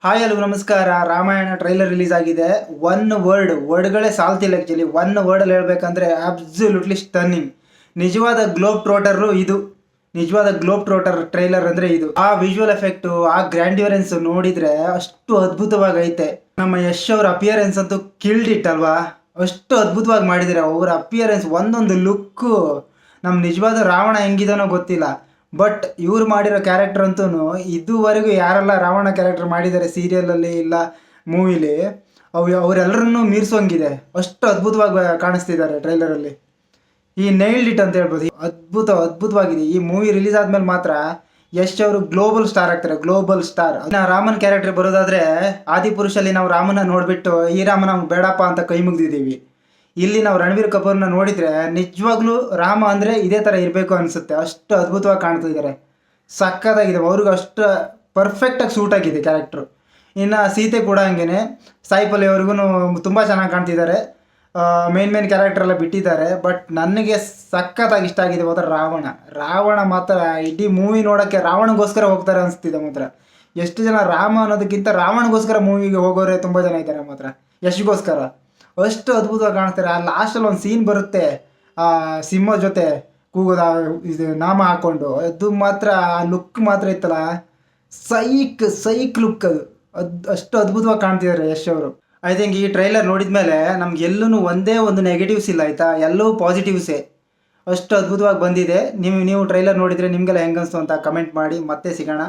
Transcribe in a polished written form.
Hi hello ನಮಸ್ಕಾರ. Ramayana trailer release ಆಗಿದೆ. ವರ್ಡ್ಗಳೇ ಸಾಲ್ತಿಲ್ಲ. Actually ವರ್ಡಲ್ಲಿ ಹೇಳ್ಬೇಕಂದ್ರೆ ಅಬ್ಸಲ್ಯೂಟ್ಲಿ ಸ್ಟನ್ನಿಂಗ್. ನಿಜವಾದ ಗ್ಲೋಬ್ ಟ್ರೋಟರು ಇದು. ನಿಜವಾದ ಗ್ಲೋಬ್ ಟ್ರೋಟರ್ ಟ್ರೈಲರ್ ಅಂದರೆ ಇದು. ಆ ವಿಜುವಲ್ ಎಫೆಕ್ಟು, ಆ ಗ್ರ್ಯಾಂಡ್ಯೂರೆನ್ಸ್ ನೋಡಿದರೆ ಅಷ್ಟು ಅದ್ಭುತವಾಗೈತೆ. ನಮ್ಮ ಯಶ್ ಅವ್ರ ಅಪಿಯರೆನ್ಸ್ ಅಂತೂ ಕಿಲ್ಡ್ ಇಟ್ ಅಲ್ವಾ. ಅಷ್ಟು ಅದ್ಭುತವಾಗಿ ಮಾಡಿದ್ದಾರೆ ಅವರ ಅಪಿಯರೆನ್ಸ್. ಒಂದೊಂದು ಲುಕ್ಕು ನಮ್ಮ ನಿಜವಾದ ರಾವಣ ಹೆಂಗಿದಾನೋ ಗೊತ್ತಿಲ್ಲ. ಬಟ್ ಇವ್ರು ಮಾಡಿರೋ ಕ್ಯಾರೆಕ್ಟರ್ ಅಂತೂ ಇದುವರೆಗೂ ಯಾರೆಲ್ಲ ರಾವಣ ಕ್ಯಾರೆಕ್ಟರ್ ಮಾಡಿದ್ದಾರೆ ಸೀರಿಯಲಲ್ಲಿ ಇಲ್ಲ ಮೂವಿಲಿ, ಅವರೆಲ್ಲರನ್ನೂ ಮೀರಿಸೋಂಗಿದೆ. ಅಷ್ಟು ಅದ್ಭುತವಾಗಿ ಕಾಣಿಸ್ತಿದ್ದಾರೆ ಟ್ರೈಲರಲ್ಲಿ. ಈ ನೈಲ್ಡ್ ಇಟ್ ಅಂತ ಹೇಳ್ಬೋದು. ಅದ್ಭುತವಾಗಿದೆ. ಈ ಮೂವಿ ರಿಲೀಸ್ ಆದ್ಮೇಲೆ ಮಾತ್ರ ಯಶ್ ಅವರು ಗ್ಲೋಬಲ್ ಸ್ಟಾರ್ ಆಗ್ತಾರೆ. Global star. ರಾಮನ್ ಕ್ಯಾರೆಕ್ಟರ್ ಬರೋದಾದ್ರೆ ಆದಿಪುರುಷಲ್ಲಿ ನಾವು ರಾಮನ ನೋಡ್ಬಿಟ್ಟು ಈ ರಾಮ ನಮ್ಗೆ ಬೇಡಪ್ಪ ಅಂತ ಕೈ ಮುಗ್ದಿದ್ದೀವಿ. ಇಲ್ಲಿ ನಾವು ರಣಬೀರ್ ಕಪೂರ್ನ ನೋಡಿದರೆ ನಿಜವಾಗ್ಲೂ ರಾಮ ಅಂದರೆ ಇದೇ ಥರ ಇರಬೇಕು ಅನಿಸುತ್ತೆ. ಅಷ್ಟು ಅದ್ಭುತವಾಗಿ ಕಾಣ್ತಾ ಇದ್ದಾರೆ. ಸಕ್ಕತ್ತಾಗಿದೆ. ಅವ್ರಿಗೆ ಅಷ್ಟು ಪರ್ಫೆಕ್ಟಾಗಿ ಸೂಟ್ ಆಗಿದೆ ಕ್ಯಾರೆಕ್ಟ್ರು. ಇನ್ನು ಸೀತೆ ಕೂಡ ಹಂಗೆ ಸಾಯಿ ಪಲ್ಲವಿ ಅವ್ರಿಗೂ ತುಂಬ ಚೆನ್ನಾಗಿ ಕಾಣ್ತಿದ್ದಾರೆ. ಮೇನ್ ಕ್ಯಾರೆಕ್ಟರ್ ಎಲ್ಲ ಬಿಟ್ಟಿದ್ದಾರೆ. ಬಟ್ ನನಗೆ ಸಖತ್ತಾಗಿ ಇಷ್ಟ ಆಗಿದೆ ಮಾತ್ರ ರಾವಣ ಮಾತ್ರ. ಇಡೀ ಮೂವಿ ನೋಡೋಕ್ಕೆ ರಾವಣಗೋಸ್ಕರ ಹೋಗ್ತಾರೆ ಅನಿಸ್ತಿದೆ ಮಾತ್ರ. ಎಷ್ಟು ಜನ ರಾಮ ಅನ್ನೋದಕ್ಕಿಂತ ರಾವಣಗೋಸ್ಕರ ಮೂವಿಗೆ ಹೋಗೋರೆ ತುಂಬ ಜನ ಇದ್ದಾರೆ ಮಾತ್ರ. ಯಶ್ಗೋಸ್ಕರ ಅಷ್ಟು ಅದ್ಭುತವಾಗಿ ಕಾಣಿಸ್ತಾರೆ. ಆ ಲಾಸ್ಟಲ್ಲಿ ಒಂದು ಸೀನ್ ಬರುತ್ತೆ, ಆ ಸಿಂಹ ಜೊತೆ ಕೂಗೋದ ಇದು ನಾಮ ಹಾಕ್ಕೊಂಡು. ಅದು ಮಾತ್ರ ಆ ಲುಕ್ ಮಾತ್ರ ಇತ್ತಲ್ಲ, ಸೈಕ್ ಲುಕ್. ಅಷ್ಟು ಅದ್ಭುತವಾಗಿ ಕಾಣ್ತಿದ್ದಾರೆ ಯಶ್ ಅವರು. ಐ ಥಿಂಕ್ ಈ ಟ್ರೈಲರ್ ನೋಡಿದ ಮೇಲೆ ನಮ್ಗೆ ಎಲ್ಲೂ ಒಂದೇ ಒಂದು ನೆಗೆಟಿವ್ಸ್ ಇಲ್ಲ ಆಯಿತಾ. ಎಲ್ಲವೂ ಪಾಸಿಟಿವ್ಸೇ. ಅಷ್ಟು ಅದ್ಭುತವಾಗಿ ಬಂದಿದೆ. ನೀವು ಟ್ರೈಲರ್ ನೋಡಿದರೆ ನಿಮಗೆಲ್ಲ ಹೆಂಗನ್ನಿಸ್ತು ಅಂತ ಕಮೆಂಟ್ ಮಾಡಿ. ಮತ್ತೆ ಸಿಗೋಣ.